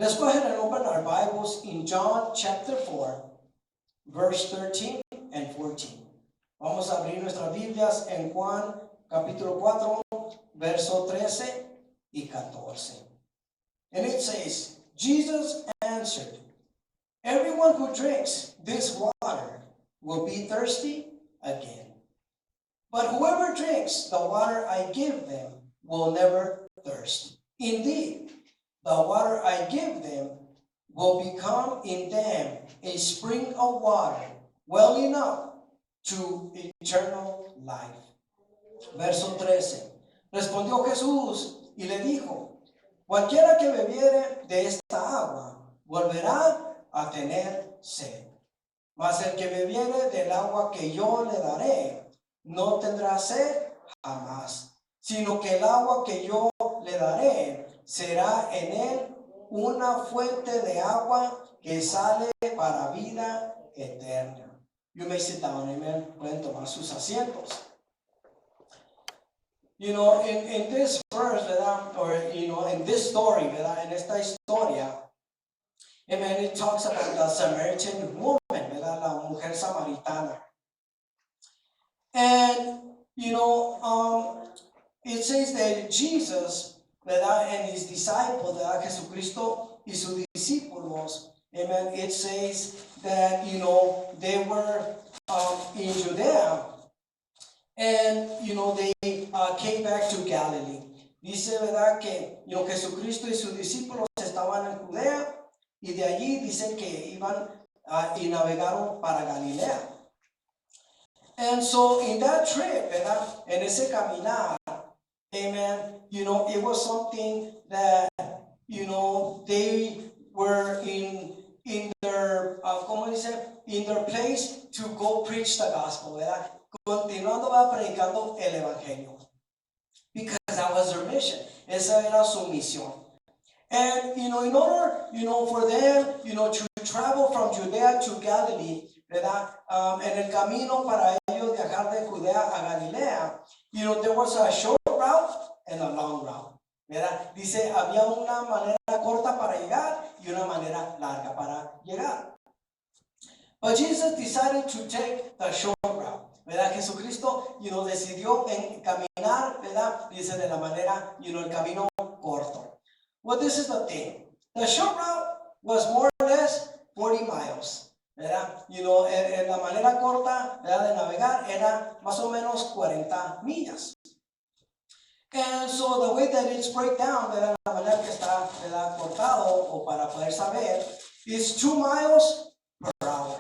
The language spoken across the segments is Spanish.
Let's go ahead and open our Bibles in John chapter 4, verse 13 and 14. Vamos a abrir nuestras Biblias en Juan capítulo 4, verso 13 y 14. And it says, Jesus answered, "Everyone who drinks this water will be thirsty again. But whoever drinks the water I give them will never thirst. Indeed, the water I give them will become in them a spring of water, welling up to eternal life." Verso 13. Respondió Jesús y le dijo, "Cualquiera que bebiere de esta agua volverá a tener sed. Mas el que bebiere del agua que yo le daré no tendrá sed jamás, sino que el agua que yo le daré será en él una fuente de agua que sale para vida eterna." You may sit down, amen. Pueden tomar sus asientos. You know, in this verse, ¿verdad? Or, you know, in this story, ¿verdad? En esta historia, amen, it talks about the Samaritan woman, ¿verdad? La mujer samaritana. And, you know, it says that Jesus, ¿verdad? And his disciples, ¿verdad? Jesucristo y sus discípulos, amen, it says that, you know, they were in Judea. And, you know, they came back to Galilee. Dice, ¿verdad? Que, you know, Jesucristo y sus discípulos estaban en Judea y de allí dicen que iban y navegaron para Galilea. And so in that trip, ¿verdad? En ese caminar, amen, you know, it was something that, you know, they were in their, ¿cómo dice? In their place to go preach the gospel, ¿verdad? Continuando predicando el evangelio. Because that was their mission. Esa era su misión. And, you know, in order, you know, for them, you know, to travel from Judea to Galilee, ¿verdad? En el camino para ellos viajar de Judea a Galilea, you know, there was a short route and a long route, ¿verdad? Dice, había una manera corta para llegar y una manera larga para llegar. But Jesus decided to take the short route, ¿verdad? Jesucristo, you know, decidió en caminar, ¿verdad? Dice de la manera, you know, el camino corto. Well, this is the thing. The short route was more or less 40 miles, ¿verdad? You know, en la manera corta, ¿verdad? De navegar era más o menos 40 millas. And so the way that it's break down, ¿verdad? La manera que está, ¿verdad? Cortado o para poder saber is 2 miles per hour.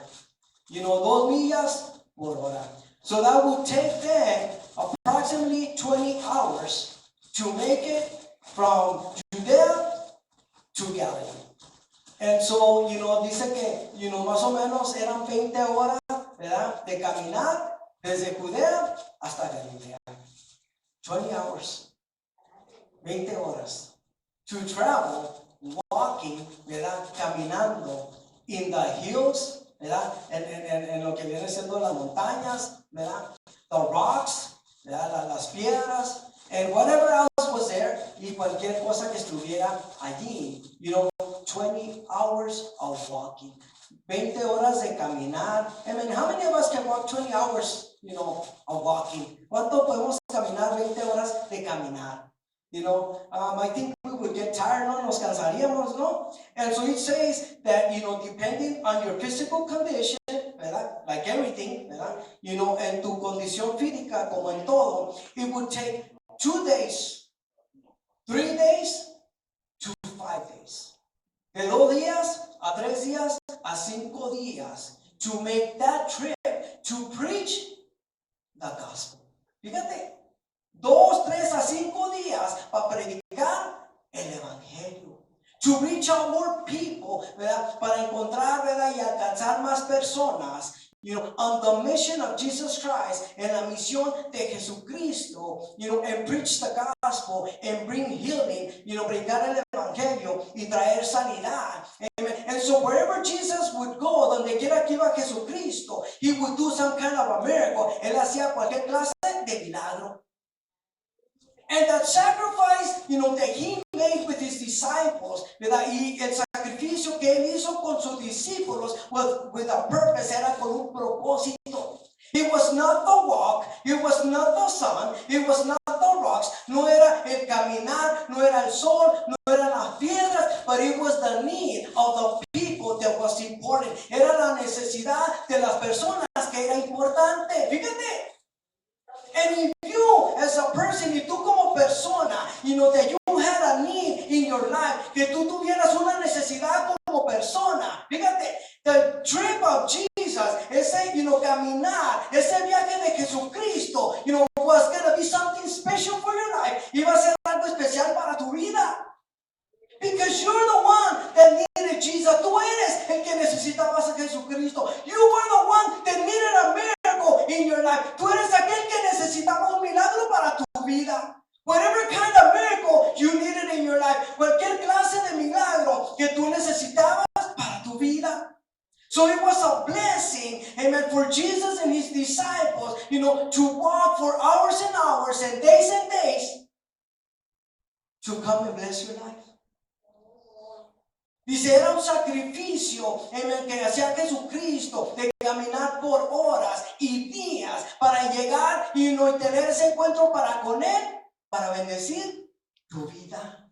You know, 2 millas por hora. So that would take them approximately 20 hours to make it from Judea to Galilee. And so, you know, dice que, you know, más o menos eran 20 horas, ¿verdad? De caminar desde Judea hasta Galilea. 20 hours. 20 horas. To travel, walking, ¿verdad? Caminando in the hills, ¿verdad? En lo que viene siendo las montañas, ¿verdad? The rocks, ¿verdad? Las piedras, and whatever else was there, y cualquier cosa que estuviera allí. You know, 20 hours of walking. 20 horas de caminar. I mean, how many of us can walk 20 hours, you know, of walking? ¿Cuánto podemos caminar 20 horas de caminar? You know, I think we would get tired, ¿no? Nos cansaríamos, ¿no? And so it says that, you know, depending on your physical condition, ¿verdad? Like everything, ¿verdad? You know, en tu condición física, como en todo, it would take 2 days, 3 days to 5 days. De 2 días a 3 días a 5 días to make that trip to preach the gospel. Fíjate. 2, 3 a 5 días para predicar el evangelio. To reach out more people, ¿verdad? Para encontrar, ¿verdad? Y alcanzar más personas. You know, on the mission of Jesus Christ, en la misión de Jesucristo, you know, and preach the gospel and bring healing, you know, predicar el evangelio y traer sanidad. Amen. And so wherever Jesus would go, donde quiera que iba Jesucristo, he would do some kind of a miracle. Él hacía cualquier clase de milagro. And that sacrifice, you know, that he made with his disciples, ¿verdad? Y el sus discípulos with a purpose, era con un propósito. It was not the walk, it was not the sun, it was not the rocks, no era el caminar, no era el sol, no eran las piedras, but it was the need of the people that was important. Era la necesidad de las personas que era importante. Fíjate. And if you as a person, y tú como persona, that you had a need in your life, que tú tuvieras una necesidad como persona, fíjate, the trip of Jesus, ese, caminar, ese viaje de Jesucristo, was going to be something special for your life, iba a ser algo especial para tu vida. Because you're the one that needed Jesus. Tú eres el que necesitabas a Jesucristo. You were the one that needed a miracle in your life. Tú eres aquel que necesitaba un milagro para tu vida. Whatever kind of miracle you needed in your life. Cualquier clase de milagro que tú necesitabas para tu vida. So it was a blessing, amen, for Jesus and his disciples, to walk for hours and hours and days to come and bless your life. Dice, era un sacrificio en el que hacía Jesucristo de caminar por horas y días para llegar y tener ese encuentro para con Él, para bendecir tu vida.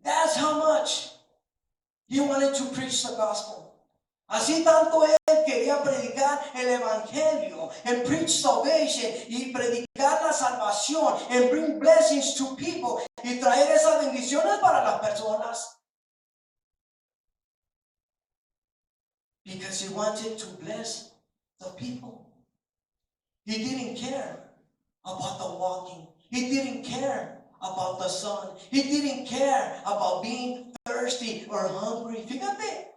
That's how much he wanted to preach the gospel. Así tanto él quería predicar el evangelio, and preach salvation, y predicar la salvación, and bring blessings to people, y traer esas bendiciones para las personas. Because he wanted to bless the people. He didn't care about the walking. He didn't care about the sun. He didn't care about being thirsty or hungry. Fíjate.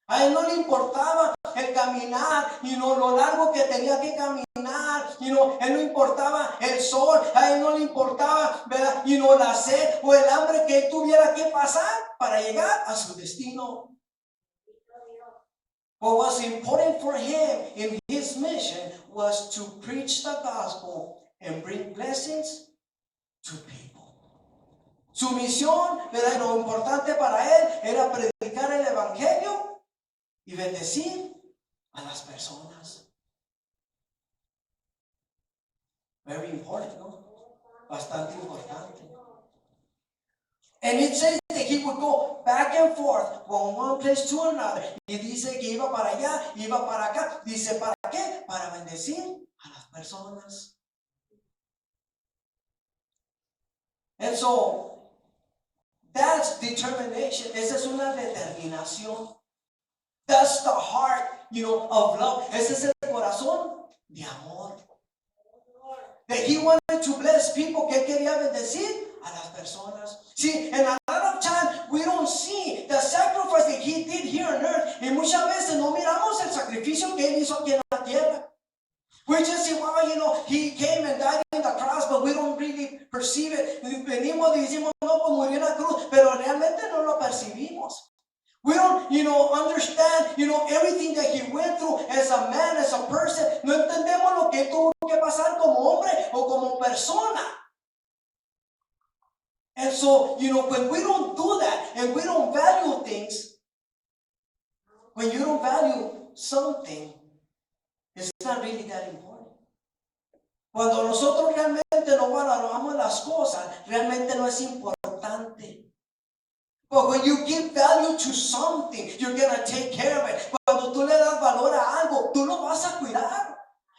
A él no le importaba el caminar, lo largo que tenía que caminar, él no importaba el sol, a él no le importaba, ¿verdad? La sed o el hambre que él tuviera que pasar para llegar a su destino. What was important for him in his mission was to preach the gospel and bring blessings to people. Su misión, ¿verdad? Lo importante para él era predicar el evangelio y bendecir a las personas. Very important, ¿no? Bastante importante. And it says that he would go back and forth from one place to another. Y dice que iba para allá, iba para acá. Dice, ¿para qué? Para bendecir a las personas. And so, that's determination. Esa es una determinación. That's the heart, of love. Ese es el corazón de amor. That he wanted to bless people, que él quería bendecir a las personas. See, and a lot of times we don't see the sacrifice that he did here on earth. Y muchas veces no miramos el sacrificio que él hizo aquí en la tierra. We just say, well, he came and died on the cross, but we don't really perceive it. Venimos y decimos, no, pues murió en la cruz, pero realmente no lo percibimos. We don't, understand, everything that he went through as a man, as a person. No entendemos lo que tuvo que pasar como hombre o como persona. And so, when we don't do that and we don't value things, when you don't value something, it's not really that important. Cuando nosotros realmente no valoramos las cosas, realmente no es importante. But when you give value to something, you're going to take care of it. Cuando tú le das valor a algo, tú lo vas a cuidar.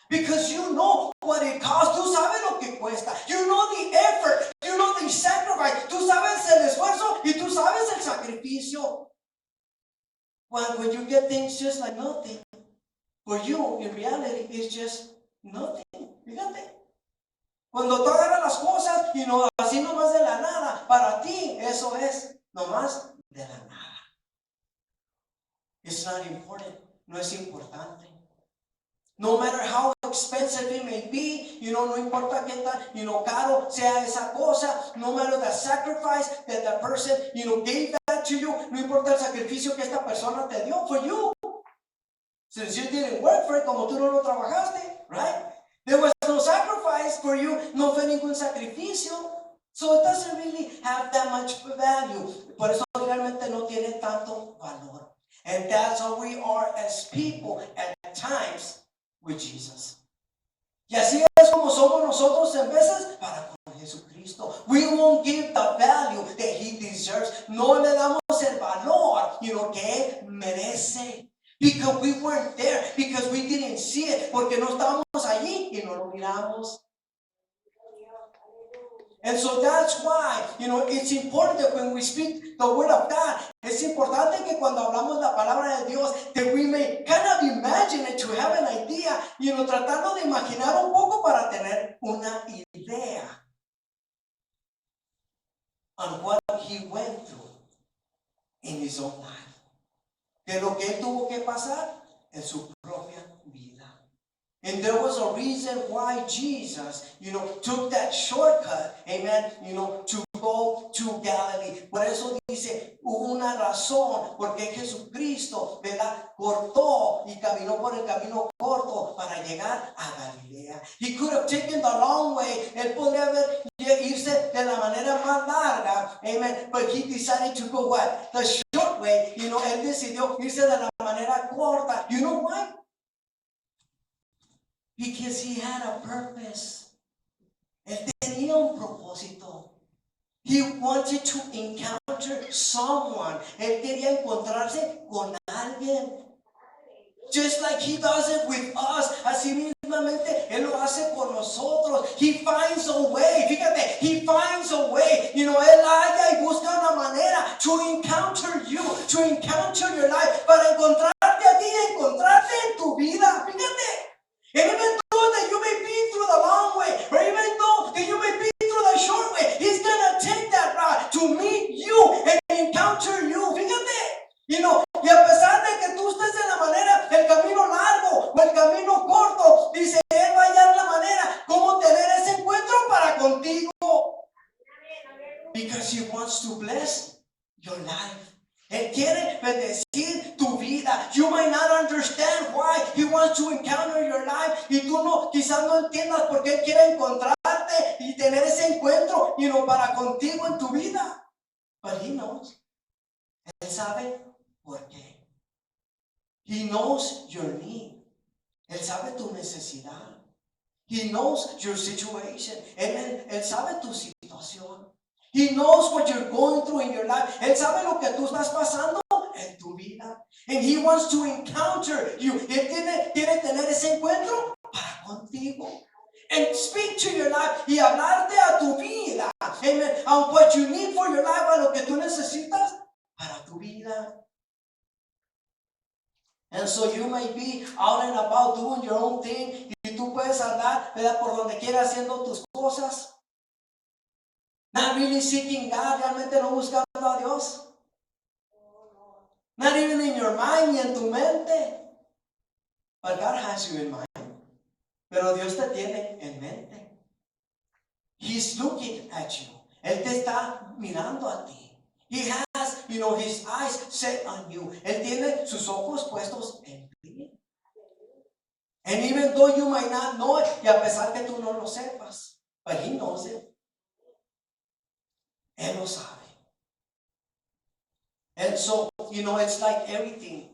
Because you know what it costs. Tú sabes lo que cuesta. You know the effort. You know the sacrifice. Tú sabes el esfuerzo y tú sabes el sacrificio. When you get things just like nothing, for you, in reality, it's just nothing. Fíjate. Cuando tú agarras las cosas y así nomás de la nada, para ti eso es nomás de la nada. It's not important. No es importante. No matter how expensive it may be, no importa qué tan, caro sea esa cosa, no matter the sacrifice that the person, gave that to you, no importa el sacrificio que esta persona te dio for you. Since you didn't work for it, como tú no lo trabajaste, right? There was no sacrifice for you, no fue ningún sacrificio. So it doesn't really have that much value. Por eso realmente no tiene tanto valor. And that's how we are as people at times with Jesus. Y así es como somos nosotros en veces para con Jesucristo. We won't give the value that He deserves. No le damos el valor, que Él merece. Because we weren't there, because we didn't see it, porque no estábamos allí y no lo miramos. And so that's why, it's important that when we speak the word of God, es importante que cuando hablamos la palabra de Dios, that we may kind of imagine it, to have an idea, tratando de imaginar un poco para tener una idea on what He went through in His own life. De lo que Él tuvo que pasar en su propia vida. And there was a reason why Jesus, took that shortcut, amen, to go to Galilee. Por eso dice, hubo una razón, porque Jesucristo, ¿verdad?, cortó y caminó por el camino corto para llegar a Galilea. He could have taken the long way. Él podría haber irse de la manera más larga, amen, but he decided to go what? The short way. Él decidió irse de la manera corta. You know why? Because He had a purpose. Él tenía un propósito. He wanted to encounter someone. Él quería encontrarse con alguien. Just like He does it with us. Así mismamente Él lo hace con nosotros. He finds a way. Fíjate, He finds a way. Él halla y busca una manera to encounter you, to encounter your life, para encontrarte a ti, encontrarte en tu vida. Fíjate. And even though that you may be through the long way, or even though that you may be through the short way, He's gonna take that route to meet you and encounter you. Fíjate, y a pesar de que tú estés en la manera, el camino largo o el camino corto, dice, Él va a hallar la manera cómo tener ese encuentro para contigo. Because He wants to bless your life. Él quiere bendecir tu vida. You might not understand why He wants to encounter your life. Y tú quizás no entiendas por qué Él quiere encontrarte y tener ese encuentro, para contigo en tu vida. But He knows. Él sabe por qué. He knows your need. Él sabe tu necesidad. He knows your situation. Él sabe tu situación. He knows what you're going through in your life. Él sabe lo que tú estás pasando en tu vida. And He wants to encounter you. Él quiere tener ese encuentro para contigo. And speak to your life y hablarte a tu vida. Amen. On what you need for your life, a lo que tú necesitas para tu vida. And so you may be out and about doing your own thing. Y tú puedes andar, ¿verdad?, por donde quieras haciendo tus cosas. Not really seeking God, realmente no buscando a Dios. Not even in your mind y en tu mente. But God has you in mind. Pero Dios te tiene en mente. He's looking at you. Él te está mirando a ti. He has, His eyes set on you. Él tiene sus ojos puestos en ti. And even though you might not know it, y a pesar que tú no lo sepas, but He knows it. Él lo sabe. And so, it's like everything.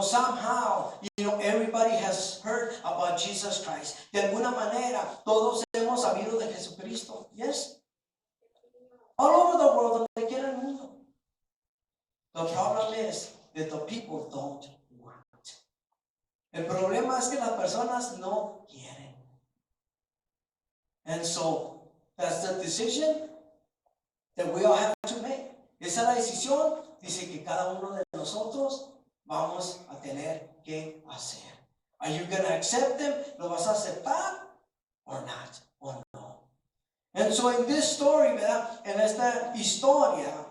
Somehow, everybody has heard about Jesus Christ. De alguna manera, todos hemos sabido de Jesucristo. Yes? All over the world, donde quiera el mundo. The problem is that the people don't want. El problema es que las personas no quieren. And so, that's the decision that we all have to make. Esa es la decisión, dice que cada uno de nosotros vamos a tener que hacer. Are you going to accept them? ¿Lo vas a aceptar or not? Or no? And so in this story, ¿verdad?, en esta historia,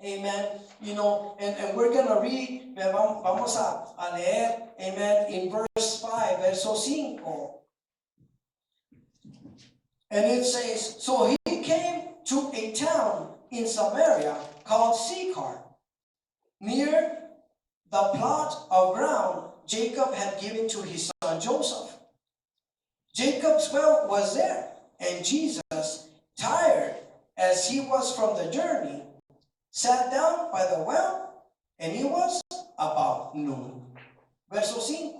amen, and we're going to read, vamos a leer, amen, in verse 5, verso 5. And it says, so He came to a town in Samaria called Sychar, near the plot of ground Jacob had given to his son Joseph. Jacob's well was there, and Jesus, tired as he was from the journey, sat down by the well, and it was about noon. Verso 5.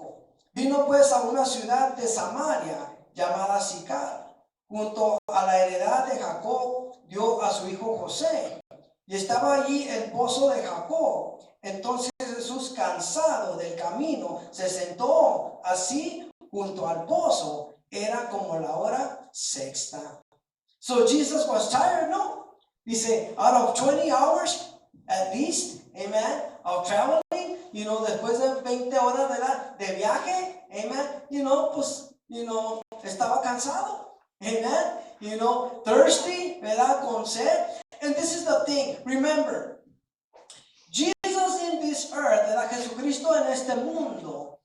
Vino pues a una ciudad de Samaria llamada Sicar, junto a la heredad de Jacob, dio a su hijo José. Y estaba allí el pozo de Jacob. Entonces Jesús, cansado del camino, se sentó así junto al pozo. Era como la hora sexta. So Jesus was tired, no? Dice, out of 20 hours at least, amen, of traveling, después de 20 horas de viaje, amen, pues, estaba cansado, amen, thirsty, ¿verdad? Con sed. And this is the thing, remember, Jesus in this earth, ¿verdad? Jesucristo en este mundo,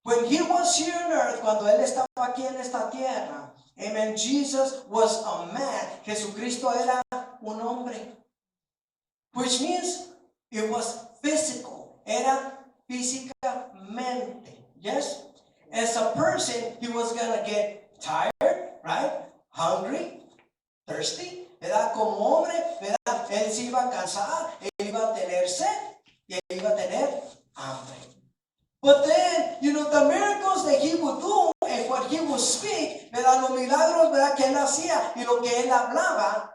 when he was here on earth, cuando él estaba aquí en esta tierra, amen, Jesus was a man. Jesucristo era un hombre. Which means it was physical. Era físicamente. Yes? As a person, he was going to get tired, right? Hungry, thirsty. ¿Verdad? Como hombre, ¿verdad? Él se iba a cansar, él iba a tener sed y él iba a tener hambre. But then, the miracles that he would do and what he would speak, ¿verdad? Los milagros, ¿verdad? Que él hacía y lo que él hablaba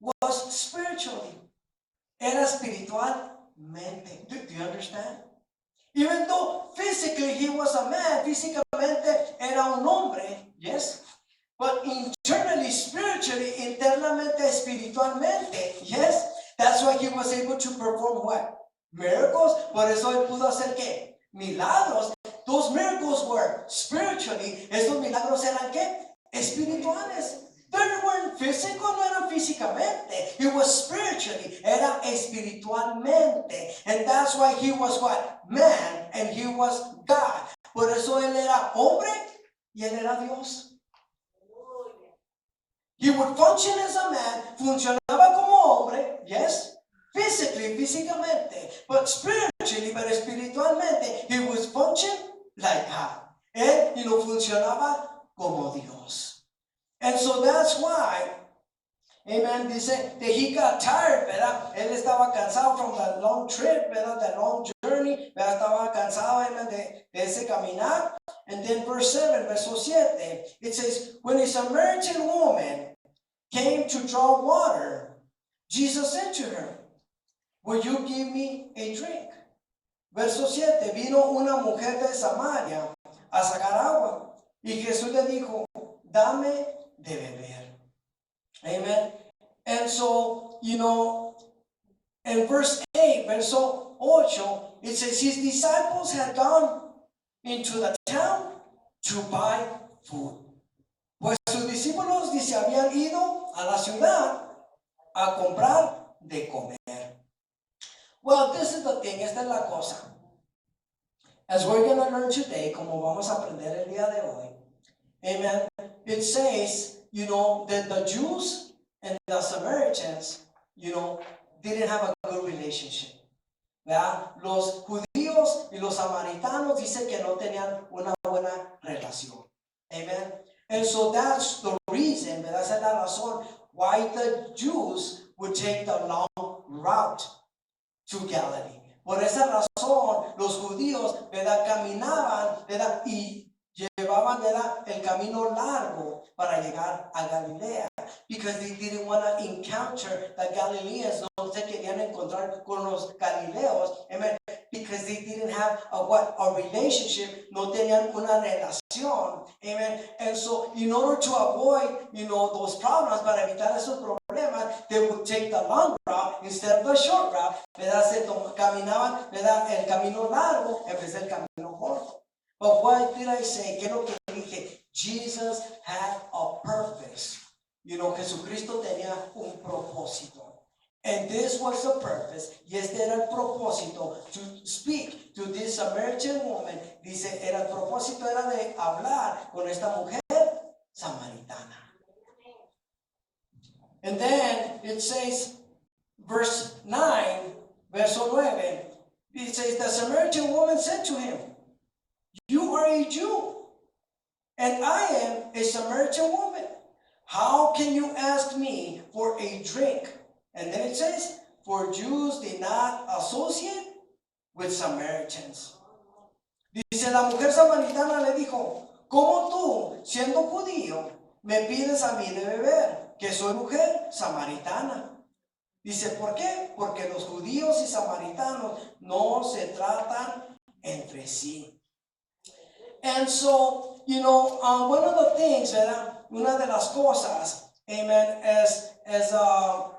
was spiritually. Era espiritualmente. Do you understand? Even though physically he was a man, físicamente era un hombre, yes? But internally, spiritually, internamente, espiritualmente, yes? That's why he was able to perform what? Miracles. Por eso él pudo hacer ¿qué? Milagros. Those miracles were spiritually. Estos milagros eran ¿qué? Espirituales. They weren't physical, no eran físicamente. It was spiritually. Era espiritualmente. And that's why he was what? Man, and he was God. Por eso él era hombre y él era Dios. He would function as a man, funcionaba como hombre, yes, physically, físicamente, but spiritually, pero espiritualmente, he would function like God. Él, funcionaba como Dios. And so that's why, amen, dice that he got tired, ¿verdad? Él estaba cansado from the long trip, ¿verdad? The long journey, ¿verdad? Estaba cansado, amen, de ese caminar. And then verse 7, verso 7, it says, when a Samaritan woman came to draw water, Jesus said to her, will you give me a drink? Verso 7, vino una mujer de Samaria a sacar agua, y Jesús le dijo, dame de beber. Amen. And so, in verse 8, verso 8, it says his disciples had gone into the town to buy food. Pues sus discípulos dice habían ido a la ciudad a comprar de comer. Well, this is the thing, esta es la cosa. As we're going to learn today, como vamos a aprender el día de hoy, amen, it says, that the Jews and the Samaritans, didn't have a good relationship. ¿Verdad? Los judíos y los samaritanos dicen que no tenían una buena relación. Amen. And so that's the reason, ¿verdad? Esa es la razón why the Jews would take the long route to Galilee. Por esa razón, los judíos, ¿verdad? Caminaban, ¿verdad? Y llevaban, ¿verdad? El camino largo para llegar a Galilea. Because they didn't want to encounter the Galileans. No se querían encontrar con los galileos. Amen. Because they didn't have a relationship. No tenían una relación. Amen. And so, in order to avoid, those problems, para evitar esos problemas, they would take the long route instead of the short route. ¿Verdad? Caminaban, ¿verdad? El camino largo en vez del camino corto. But what did I say? ¿Qué es lo que dije? Jesus had a purpose. Jesucristo tenía un propósito. And this was the purpose. Y este era el propósito, to speak to this Samaritan woman. Dice, el propósito era de hablar con esta mujer samaritana. And then it says, verse 9, verso 9, it says, the Samaritan woman said to him, you are a Jew, and I am a Samaritan woman. How can you ask me for a a drink. And then it says, for Jews did not associate with Samaritans. Dice, la mujer samaritana le dijo, ¿cómo tú, siendo judío, me pides a mí de beber, que soy mujer samaritana? Dice, ¿por qué? Porque los judíos y samaritanos no se tratan entre sí. And so, one of the things, ¿verdad? Una de las cosas, amen, as a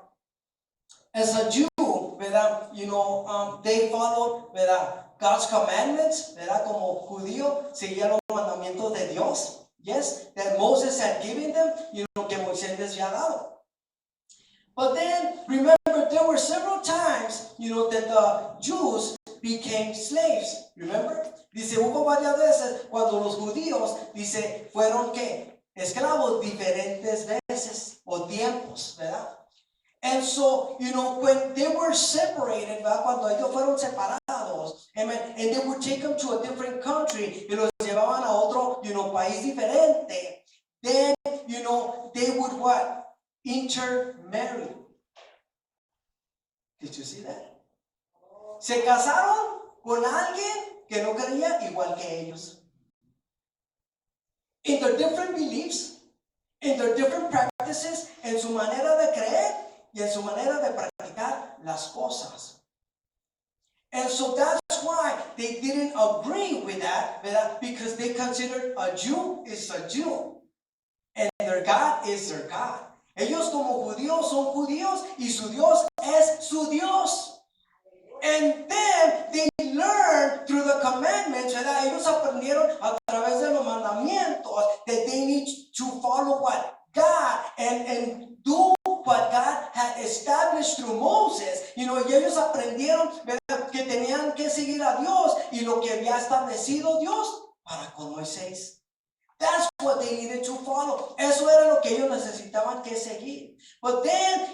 Jew, ¿verdad? They followed, ¿verdad? God's commandments, ¿verdad? Como judío, seguía los mandamientos de Dios. Yes, that Moses had given them, que Moisés les había dado. But then, remember, there were several times, that the Jews became slaves. Remember? Dice, hubo varias veces cuando los judíos, dice, fueron, ¿qué? Esclavos diferentes veces o tiempos, ¿verdad? And so, when they were separated, ¿verdad? Cuando ellos fueron separados, amen, and they were taken to a different country, y los llevaban a otro, país diferente, then, they would what? Intermarry. Did you see that? Se casaron con alguien que no creía igual que ellos. In their different beliefs, in their different practices, en su manera de creer y en su manera de practicar las cosas. And so that's why they didn't agree with that, ¿verdad? Because they considered a Jew is a Jew and their God is their God. Ellos como judíos son judíos y su Dios es su Dios. And then they learned through the commandments, ¿verdad? Ellos aprendieron a través de los mandamientos that they need to follow what? God and do what God had established through Moses. Y ellos aprendieron, ¿verdad? Que tenían que seguir a Dios y lo que había establecido Dios para con Moisés. That's what they needed to follow. Eso era lo que ellos necesitaban que seguir. But then,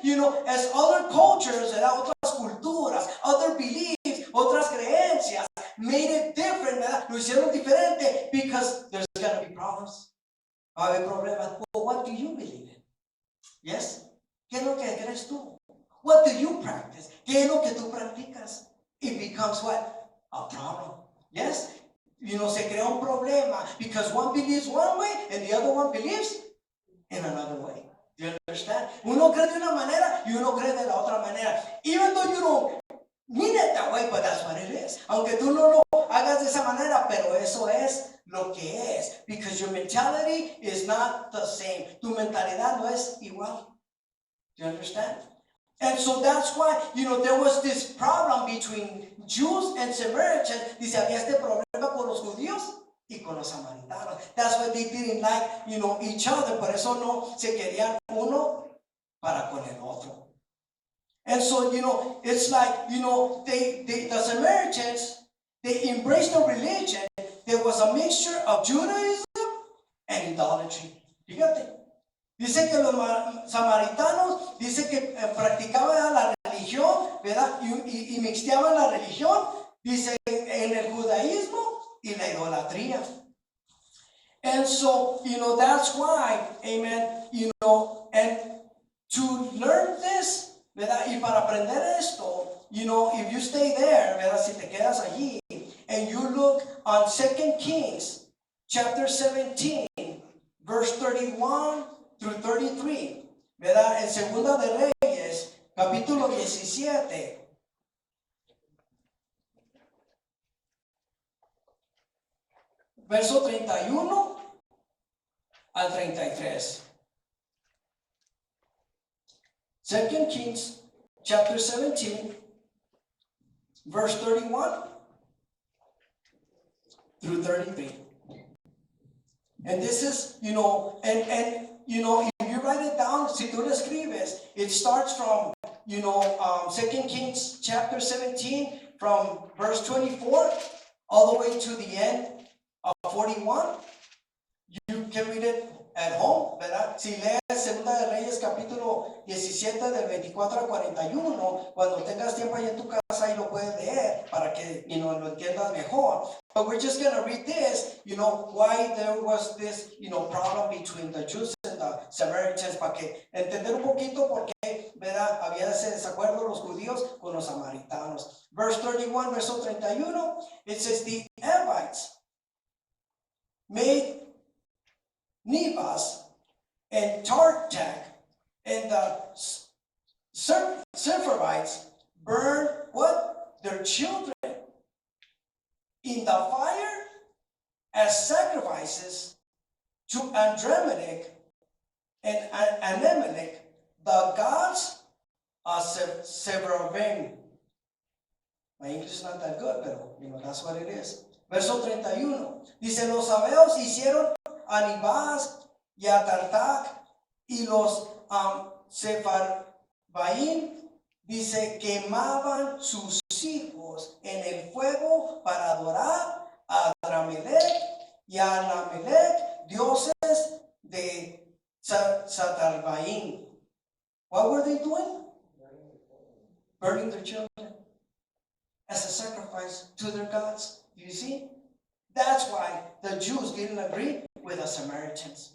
as other cultures, ¿verdad? Otras culturas, other beliefs, otras creencias, made it different, ¿verdad? Lo hicieron diferente because there's going to be problems. Va a haber problemas. Well, what do you believe in? Yes? ¿Qué es lo que crees tú? What do you practice? ¿Qué es lo que tú practicas? It becomes what? A problem. Yes? Se crea un problema because one believes one way and the other one believes in another way. Do you understand? Uno cree de una manera y uno cree de la otra manera. Even though you don't mean it that way, but that's what it is. Aunque tú no lo hagas de esa manera, pero eso es lo que es. Because your mentality is not the same. Tu mentalidad no es igual. Do you understand? And so that's why, there was this problem between Jews and Samaritans. Dice, había este problema con los judíos y con los samaritanos. That's why they didn't like, each other. Por eso no se querían uno para con el otro. And so, it's like, the Samaritans, they embraced the religion. There was a mixture of Judaism and idolatry. Fíjate. Dice que los samaritanos, dice que practicaban la religión, ¿verdad? Y mixteaban la religión, dice, en el judaísmo y la idolatría. And so, that's why, amen, and to learn this, ¿verdad? Y para aprender esto, if you stay there, ¿verdad? Si te quedas allí, and you look on 2 Kings, chapter 17, verse 31 through 33, ¿verdad? En Segunda de Reyes, capítulo 17. Verso 31 al 33. 2 Kings, chapter 17, verse 31 through 33. And this is, if you write it down, si tú lo escribes, it starts from, 2 Kings chapter 17, from verse 24, all the way to the end of 41. You can read it at home, ¿verdad? Si lees Segunda de Reyes capítulo 17 del 24 al 41, cuando tengas tiempo ahí en tu casa y lo puedes leer para que lo entiendas mejor. But we're just going to read this, why there was this, problem between the Jews and the Samaritans, para que entender un poquito por qué ¿verdad? Había ese desacuerdo los judíos con los samaritanos. Verse 31, verso 31, it says, the Evites made Nebas and Tartak, and the Sephardites burned what? Their children in the fire as sacrifices to Andromelech and Anemelech, the gods of Sepharvaim. My English is not that good, but that's what it is. Verso 31. Dice, los sabeos hicieron a Nibás y a Tartak, y los Sepharvaim, dice, quemaban sus hijos en el fuego para adorar a Adramelech y a Anamelech, dioses de Satarvaim. What were they doing? Burning their children as a sacrifice to their gods. You see? That's why the Jews didn't agree with the Samaritans.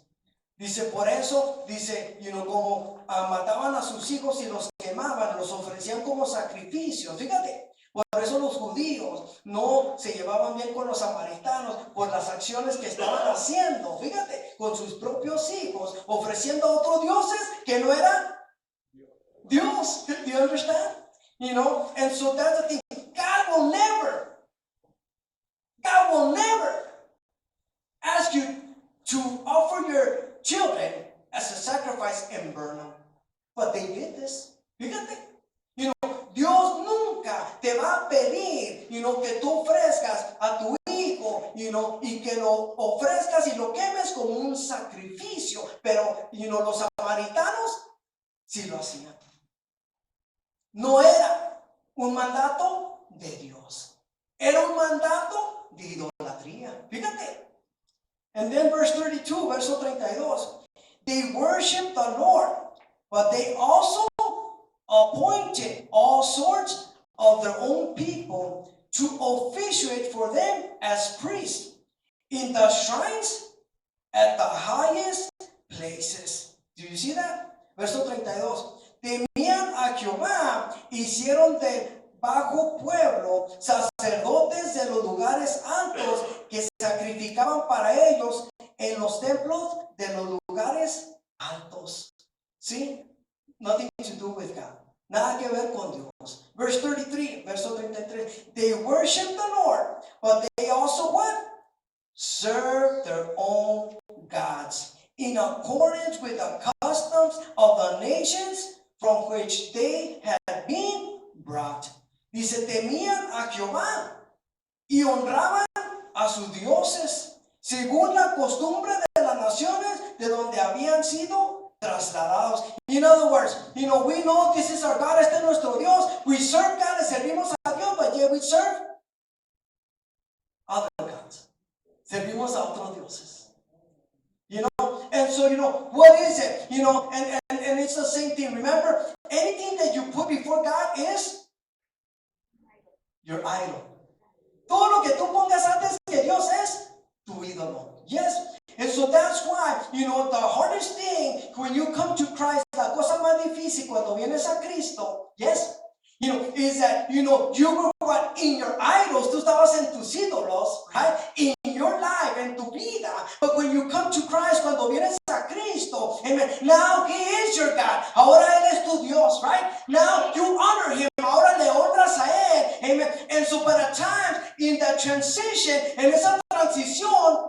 Dice, por eso, dice, como mataban a sus hijos y los quemaban, los ofrecían como sacrificios. Fíjate, por eso los judíos no se llevaban bien con los samaritanos por las acciones que estaban haciendo. Fíjate, con sus propios hijos, ofreciendo a otros dioses que no eran Dios. Do you understand? And so that's the thing. God will never ask you to offer your children as a sacrifice and burn them. But they did this. Fíjate. Dios nunca te va a pedir, que tú ofrezcas a tu hijo, y que lo ofrezcas y lo quemes como un sacrificio. Pero, los samaritanos sí lo hacían. No era un mandato de Dios. Era un mandato de idolatría. Fíjate. And then verse 32, verso 32. They worshiped the Lord, but they also appointed all sorts of their own people to officiate for them as priests in the shrines at the highest places. Do you see that? Verso 32. Temían a Jehová, hicieron del bajo pueblo sacerdotes de los lugares altos que sacrificaban para ellos en los templos de los lugares altos. ¿Sí? Nothing to do with God. Nada que ver con Dios. Verse 33, verso 33. They worship the Lord, but they also what? Serve their own gods in accordance with the customs of the nations from which they had been brought. Dice, temían a Jehová y honraban a sus dioses, según la costumbre de las naciones de donde habían sido trasladados. In other words, we know this is our God, este es nuestro Dios. We serve God, le servimos a Dios, but yet we serve other gods. Servimos a otros dioses. And so, what is it? And it's the same thing. Remember, anything that you put before God is your idol. Todo lo que tú pongas antes que Dios es tu ídolo. Yes. And so that's why, the hardest thing when you come to Christ, la cosa más difícil cuando vienes a Cristo, yes, is that, you were what? In your idols, tú estabas en tus ídolos, right? In your life, en tu vida. But when you come to Christ, cuando vienes a Cristo, amen, now He is your God. Ahora Él es tu Dios, right? Now you honor Him. Ahora le honras a Él, amen. And so by the time, in that transition, en esa transición,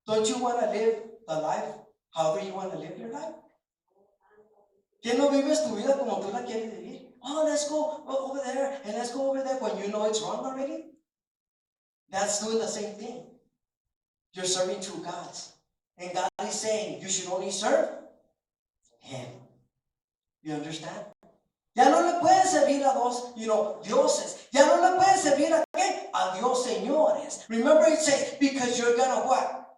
don't you want to live the life however you want to live your life? ¿Quién no vives tu vida como tú la quieres vivir? Oh, let's go over there and let's go over there when you know it's wrong already. That's doing the same thing. You're serving two gods. And God is saying you should only serve Him. You understand? Ya no le puedes servir a dos, dioses. Ya no le puedes servir a qué? A Dios señores. Remember it says, because you're gonna what?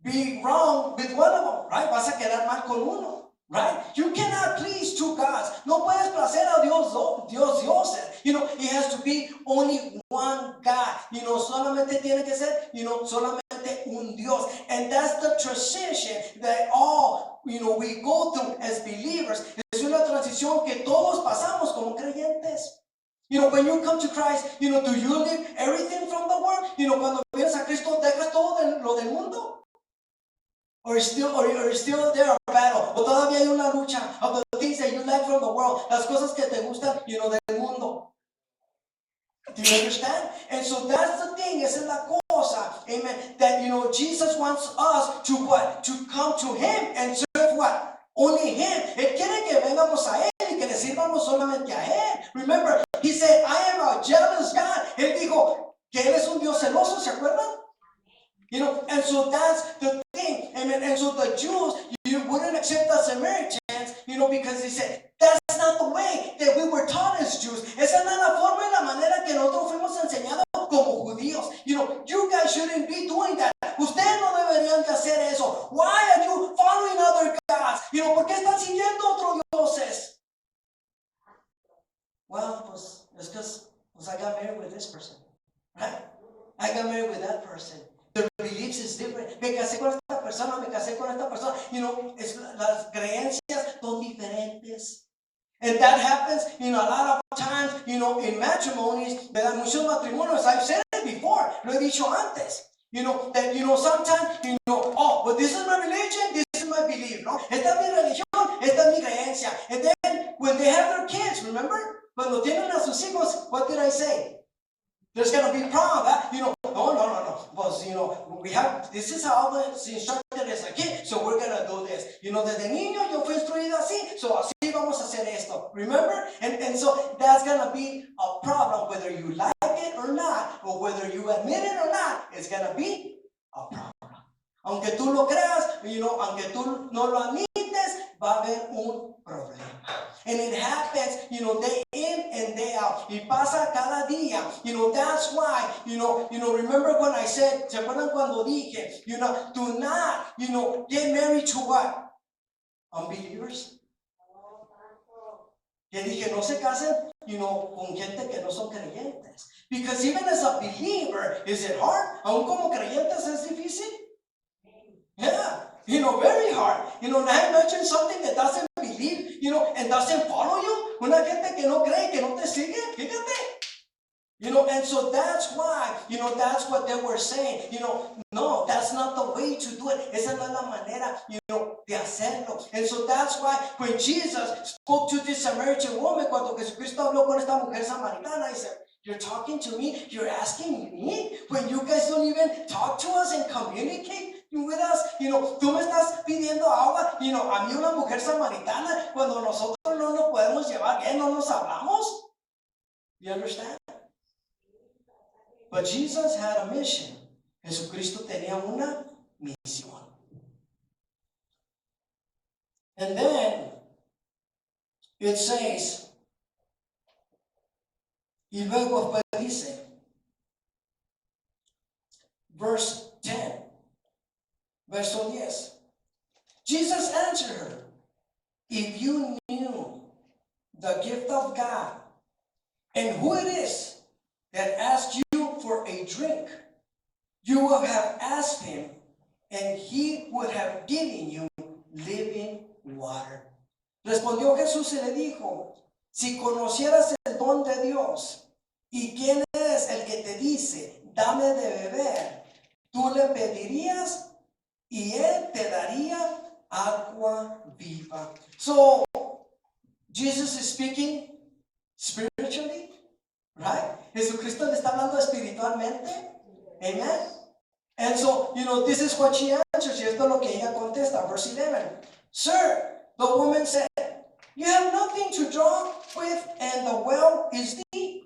Be wrong with one of them, right? Vas a quedar mal con uno. Right? You cannot please two gods. No puedes placer a dioses. It has to be only one God. Solamente tiene que ser, solamente un Dios. And that's the transition that all, we go through as believers. Es transición que todos pasamos como creyentes. You know, when you come to Christ, you know, do you leave everything from the world? You know, cuando vienes a Cristo, ¿dejas todo lo del mundo? Or still there a battle? O todavía hay una lucha of the things that you like from the world, las cosas que te gustan, you know, del mundo. Do you understand? And so that's the thing, esa es la cosa, amen, that, you know, Jesus wants us to what? To come to Him and serve what? Only Him. Él quiere que vengamos a Él y que le sirvamos solamente a Él. Remember, He said, I am a jealous God. Él dijo que Él es un Dios celoso, ¿se acuerdan? You know, and so that's the thing, amen. And so the Jews, you wouldn't accept the Samaritans, you know, because they said, that's not the way that we were taught as Jews. Esa no es la forma y la manera que nosotros fuimos enseñados como judíos. You know, you guys shouldn't be doing that. Ustedes no deberían de hacer eso. Why are you following other gods? You know, ¿por qué están siguiendo otros dioses? Well, pues, it's because I got married with this person, right? I got married with that person. The beliefs is different. Me casé con esta persona, me casé con esta persona. You know, las creencias son diferentes. And that happens, you know, a lot of times, you know, in matrimonies, ¿verdad? Muchos matrimonios, I've said it before, lo he dicho antes. You know, that, you know, sometimes, you know, oh, but this is my religion, this is my belief, no? Esta es mi religión, esta es mi creencia. And then, when they have their kids, remember? Cuando tienen a sus hijos, what did I say? There's going to be problems, ¿verdad? You know, no. Well, you know, this is how I was instructed as a kid, so we're going to do this. You know, desde niño yo fui instruido así, so así vamos a hacer esto. Remember? And so that's going to be a problem, whether you like it or not, or whether you admit it or not, it's going to be a problem. Aunque tú lo creas, you know, aunque tú no lo admites, va a haber un problema. And it happens, you know, day in and day out. Y pasa cada día. You know, that's why, you know, remember when I said, ¿se acuerdan cuando dije, you know, do not, you know, get married to what? Unbelievers. Que dije, no se casen, you know, con gente que no son creyentes. Because even as a believer, is it hard? Aún como creyentes es difícil. Yeah, you know, very hard. You know, I mentioned something that doesn't believe, you know, and doesn't follow you. Una gente que no cree, que no te sigue, fíjate. You know, and so that's why, you know, that's what they were saying. You know, no, that's not the way to do it. Esa no es la manera, you know, de hacerlo. And so that's why when Jesus spoke to this Samaritan woman, cuando Jesucristo habló con esta mujer samaritana, he said, you're talking to me? You're asking me? When you guys don't even talk to us and communicate with us, you know, tú me estás pidiendo agua, you know, a mí una mujer samaritana, cuando nosotros no nos podemos llevar bien, no nos hablamos. You understand? But Jesus had a mission. Jesucristo tenía una misión. And then it says, y luego después dice, verse 10. Verso 10. Jesus answered her, if you knew the gift of God and who it is that asks you for a drink, you would have asked him and he would have given you living water. Respondió Jesús y le dijo, si conocieras el don de Dios y quién es el que te dice, dame de beber, tú le pedirías y él te daría agua viva. So, Jesus is speaking spiritually, right? Jesucristo le está hablando espiritualmente. Amen. And so, you know, this is what she answers. Y esto es lo que ella contesta. Verse 11. Sir, the woman said, you have nothing to draw with and the well is deep.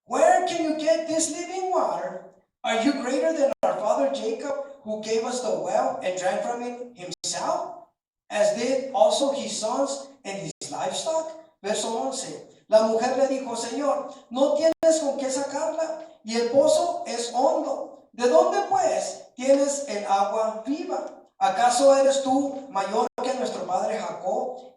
Where can you get this living water? Are you greater than our father Jacob, who gave us the well and drank from it himself, as did also his sons and his livestock? Verso 11. La mujer le dijo, Señor, no tienes con qué sacarla, y el pozo es hondo. ¿De dónde pues tienes el agua viva? ¿Acaso eres tú mayor que nuestro padre Jacob,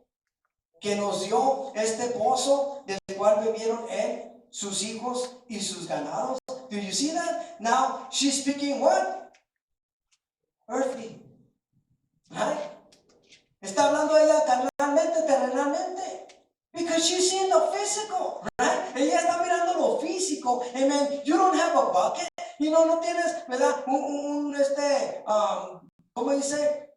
que nos dio este pozo, del cual bebieron él, sus hijos y sus ganados? Do you see that? Now she's speaking what? Earthly. Right? Está hablando ella carnalmente, terrenalmente. Because she's seeing the physical, right? Ella está mirando lo físico. Amen. You don't have a bucket. No tienes, ¿verdad? ¿Cómo dice?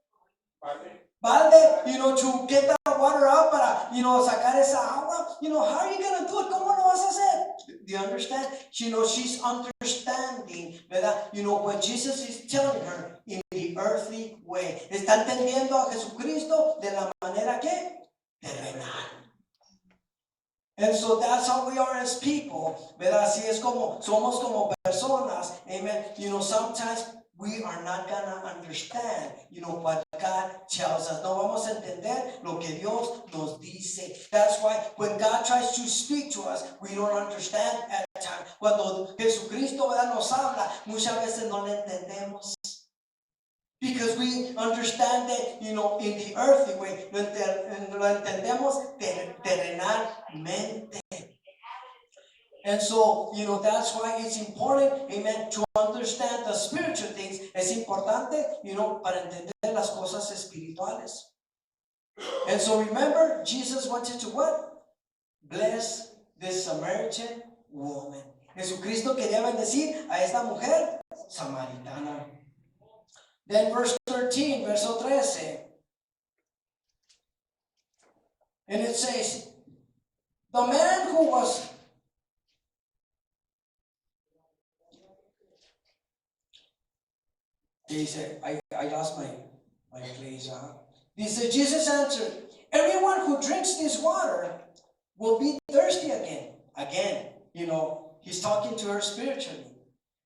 Balde, to get that water out para, sacar esa agua. How are you going to do it? ¿Cómo lo vas a hacer? Do you understand? She's understanding, ¿verdad? What Jesus is telling her in the earthly way. Está entendiendo a Jesucristo de la manera que terrenal. And so that's how we are as people, ¿verdad? Así es como somos como personas, amen. Sometimes we are not gonna understand, what God tells us. No vamos a entender lo que Dios nos dice. That's why when God tries to speak to us, we don't understand at times. Cuando Jesucristo, ¿verdad?, nos habla, muchas veces no le entendemos. Because we understand that, in the earthly way, lo entendemos terrenalmente. And so, that's why it's important, amen, to understand the spiritual things. Es importante, para entender las cosas espirituales. And so remember, Jesus wanted to what? Bless this Samaritan woman. Jesucristo quería bendecir a esta mujer samaritana. Then verse 13, verso 13. And it says, the man who was... He said, I lost my place. He said, Jesus answered, everyone who drinks this water will be thirsty again. Again, he's talking to her spiritually.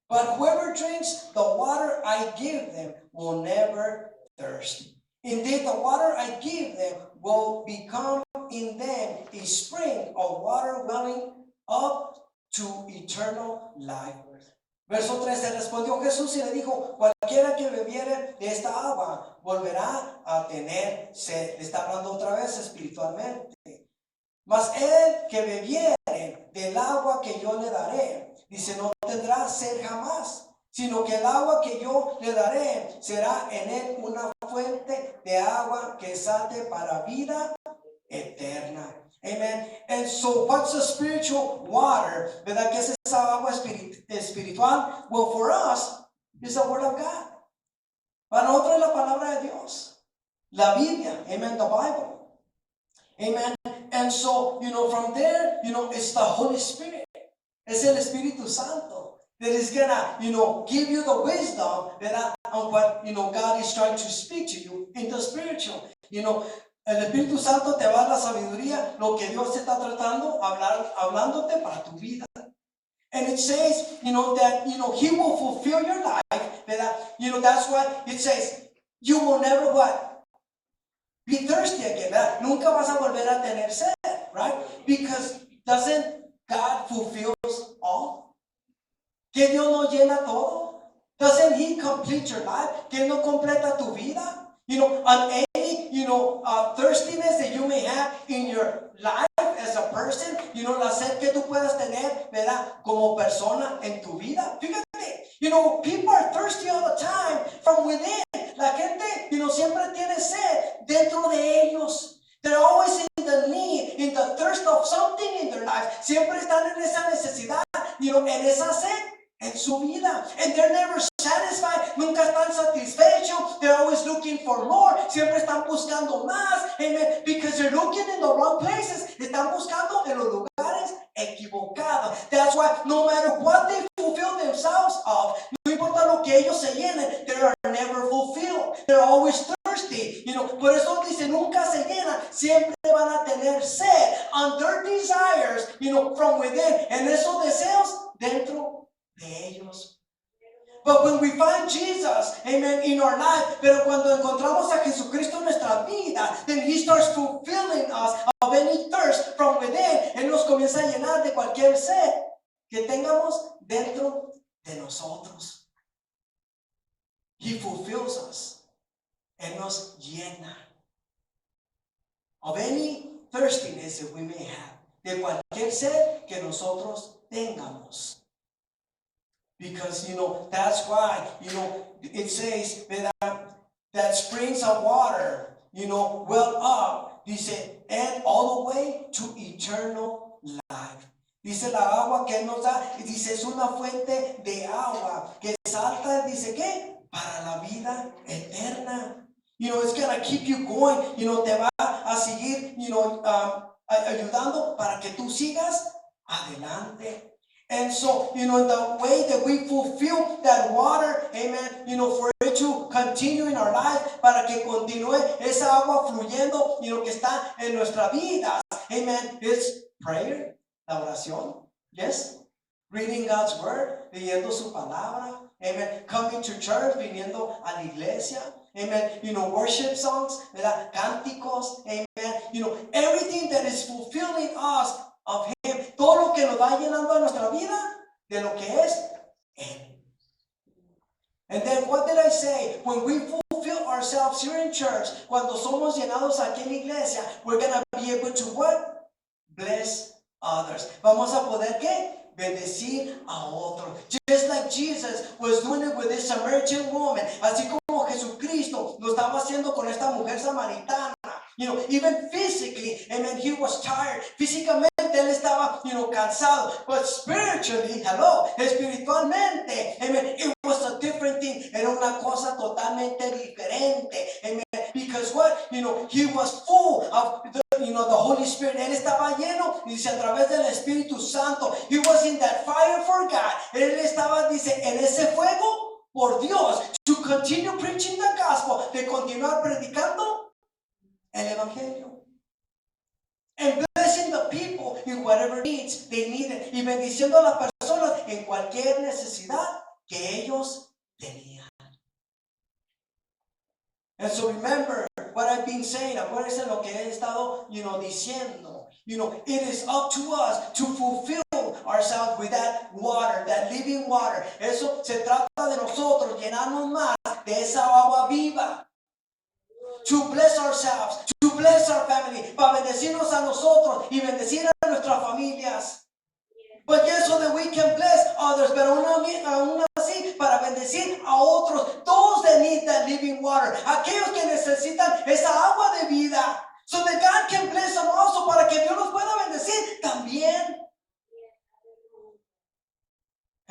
But whoever drinks the water I give them will never thirst. Indeed, the water I give them will become in them a spring of water welling up to eternal life. Verso 13, respondió Jesús y le dijo, cualquiera que bebiere de esta agua volverá a tener sed. Le está hablando otra vez espiritualmente. Mas el que bebiere del agua que yo le daré, dice, no tendrá sed jamás, sino que el agua que yo le daré será en él una fuente de agua que salte para vida eterna. Amen. And so what's the spiritual water? ¿Verdad? ¿Qué es esa agua espiritual? Well, for us, it's the word of God. Para nosotros es la palabra de Dios. La Biblia. Amen. The Bible. Amen. And so, from there, it's the Holy Spirit. Es el Espíritu Santo that is gonna, give you the wisdom that on what, God is trying to speak to you in the spiritual. El Espíritu Santo te va a dar la sabiduría, lo que Dios te está tratando, hablándote para tu vida. And it says, that, He will fulfill your life. That's why it says, you will never what? Be thirsty again. ¿Verdad? Nunca vas a volver a tener sed, right? Because doesn't God fulfills all? Que Dios no llena todo? Doesn't He complete your life? Que Él no completa tu vida? On any, thirstiness that you may have in your life as a person, la sed que tú puedas tener, ¿verdad? Como persona en tu vida. Fíjate, people are thirsty all the time from within. La gente, siempre tiene sed dentro de ellos. They're always in the need, in the thirst of something in their life. Siempre están en esa necesidad, en esa sed en su vida. And they're never satisfied. Nunca están satisfechos. They're always looking for more. Siempre están buscando más. Amen. Because they're looking in the wrong places. Están buscando en los lugares equivocados. That's why no matter what they fulfill themselves of, no importa lo que ellos se llenen, they are never fulfilled. They're always thirsty. Por eso dice, nunca se llenan. Siempre van a tener sed on their desires, from within. En esos deseos dentro de ellos. But when we find Jesus, amen, in our life, pero cuando encontramos a Jesucristo en nuestra vida, then He starts fulfilling us of any thirst from within. Él nos comienza a llenar de cualquier sed que tengamos dentro de nosotros. He fulfills us. Él nos llena of any thirstiness that we may have, de cualquier sed que nosotros tengamos. Because, that's why, it says that springs of water, well up, dice, and all the way to eternal life. Dice la agua que Él nos da, y dice es una fuente de agua que salta, dice ¿qué? Para la vida eterna. It's gonna keep you going. Te va a seguir, ayudando para que tú sigas adelante. And so, the way that we fulfill that water, amen, for it to continue in our life, para que continúe esa agua fluyendo, que está en nuestra vida, amen, it's prayer, la oración, yes, reading God's word, leyendo su palabra, amen, coming to church, viniendo a la iglesia, amen, worship songs, ¿verdad? Cánticos, amen, everything that is fulfilling us of Him, todo lo que nos va llenando a nuestra vida de lo que es Él. And then what did I say? When we fulfill ourselves here in church, cuando somos llenados aquí en la iglesia, we're going to be able to what? Bless others. Vamos a poder ¿qué? Bendecir a otros. Just like Jesus was doing it with this Samaritan woman, así como Jesucristo lo estaba haciendo con esta mujer samaritana. Even physically, amen, he was tired. Físicamente él estaba, cansado. But spiritually, espiritualmente, amen, it was a different thing. Era una cosa totalmente diferente. Amen. Because what? He was full of the Holy Spirit. Él estaba lleno, dice, a través del Espíritu Santo. He was in that fire for God. Él estaba, dice, en ese fuego por Dios. To continue preaching the gospel. De continuar predicando el Evangelio. And blessing the people in whatever needs they needed. Y bendiciendo a las personas en cualquier necesidad que ellos tenían. And so remember what I've been saying. Acuérdense lo que he estado, diciendo. It is up to us to fulfill ourselves with that water, that living water. Eso se trata de nosotros, llenarnos más de esa agua viva. To bless ourselves, to bless our family, para bendecirnos a nosotros y bendecir a nuestras familias. But yes, so that we can bless others, pero aún así, para bendecir a otros, those that need that living water, aquellos que necesitan esa agua de vida, so that God can bless them also, para que Dios los pueda bendecir también.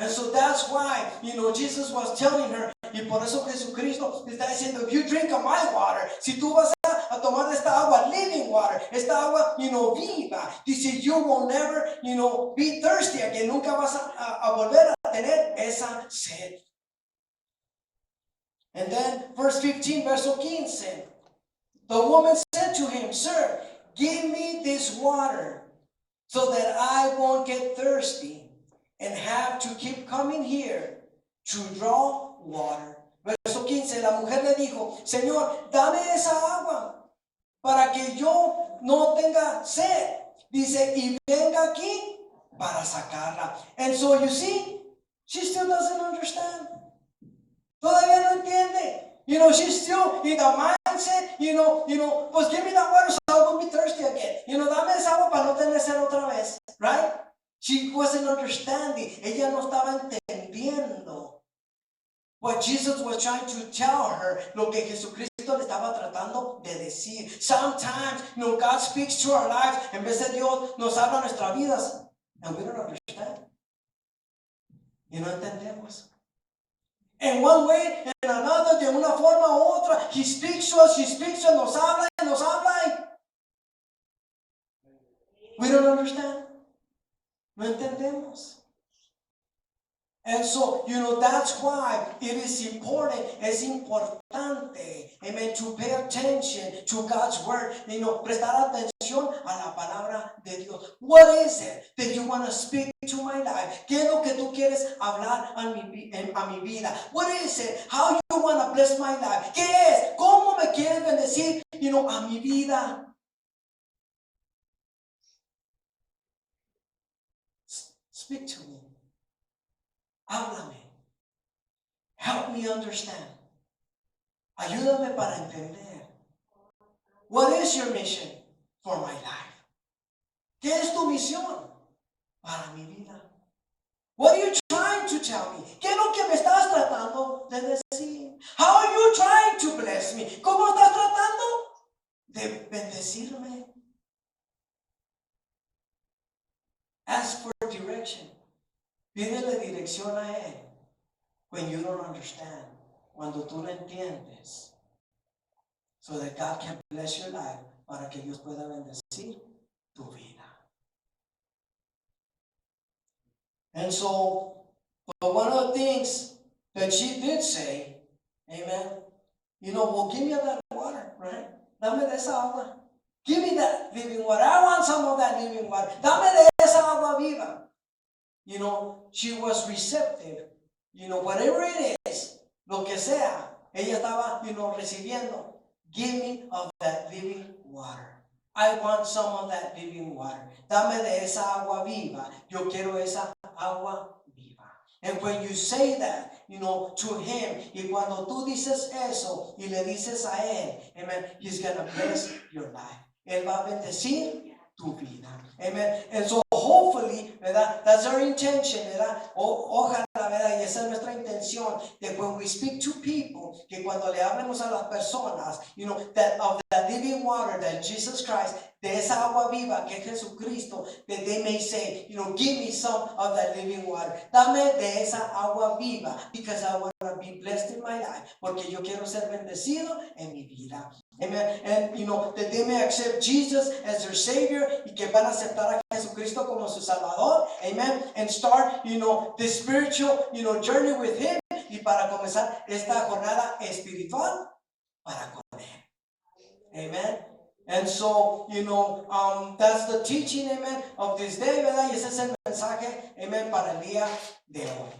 And so that's why, Jesus was telling her, y por eso Jesucristo está diciendo, if you drink of my water, si tú vas a tomar esta agua, living water, esta agua, viva, dice, you will never, be thirsty again, nunca vas a volver a tener esa sed. And then, verse 15, verso 15, the woman said to him, Sir, give me this water so that I won't get thirsty and have to keep coming here to draw water. Verso 15, la mujer le dijo, Señor, dame esa agua para que yo no tenga sed. Dice, y venga aquí para sacarla. And so you see, she still doesn't understand. Todavía no entiende. She's still in the mindset, pues give me that water so I won't be thirsty again. Dame esa agua para no tener sed otra vez. Right? She wasn't understanding. Ella no estaba entendiendo what Jesus was trying to tell her, lo que Jesucristo le estaba tratando de decir. Sometimes, God speaks to our lives. En vez de Dios nos habla nuestras vidas, and we don't understand. Y no entendemos. In one way and another, de una forma u otra, He speaks to us, nos habla, we don't understand. No entendemos. And so, that's why it is important, es importante, amen, to pay attention to God's word, prestar atención a la palabra de Dios. What is it that you want to speak to my life? ¿Qué es lo que tú quieres hablar a mi vida? What is it? How you want to bless my life? ¿Qué es? ¿Cómo me quieres bendecir, a mi vida? Speak to me. Háblame. Help me understand. Ayúdame para entender. What is your mission for my life? ¿Qué es tu misión para mi vida? What are you trying to tell me? ¿Qué es lo que me estás tratando de decir? How are you trying to bless me? ¿Cómo estás tratando de bendecirme? for direction. Pídele dirección a Él. When you don't understand. Cuando tú no entiendes. So that God can bless your life. Para que Dios pueda bendecir tu vida. And so, but one of the things that she did say, amen, well, give me that water, right? Dame de esa agua. Give me that living water. I want some of that living water. Dame de esa agua viva. She was receptive. Whatever it is, lo que sea, ella estaba, recibiendo. Give me of that living water. I want some of that living water. Dame de esa agua viva. Yo quiero esa agua viva. And when you say that, to him, y cuando tú dices eso y le dices a él, amen, he's going to bless your life. Él va a bendecir tu vida. Amen. And so hopefully, ¿verdad? That's our intention, ¿verdad? Ojalá, ¿verdad? Y esa es nuestra intención, that when we speak to people, que cuando le hablemos a las personas, that of the living water that Jesus Christ, de esa agua viva que es Jesucristo, that they may say, give me some of that living water. Dame de esa agua viva, because I want to be blessed in my life, porque yo quiero ser bendecido en mi vida. Amen. And that they may accept Jesus as their Savior, y que van a aceptar a Jesucristo como su Salvador. Amen. And start, the spiritual, journey with Him, y para comenzar esta jornada espiritual para con Él. Amen. And so, that's the teaching, amen, of this day, ¿verdad? Y ese es el mensaje, amen, para el día de hoy.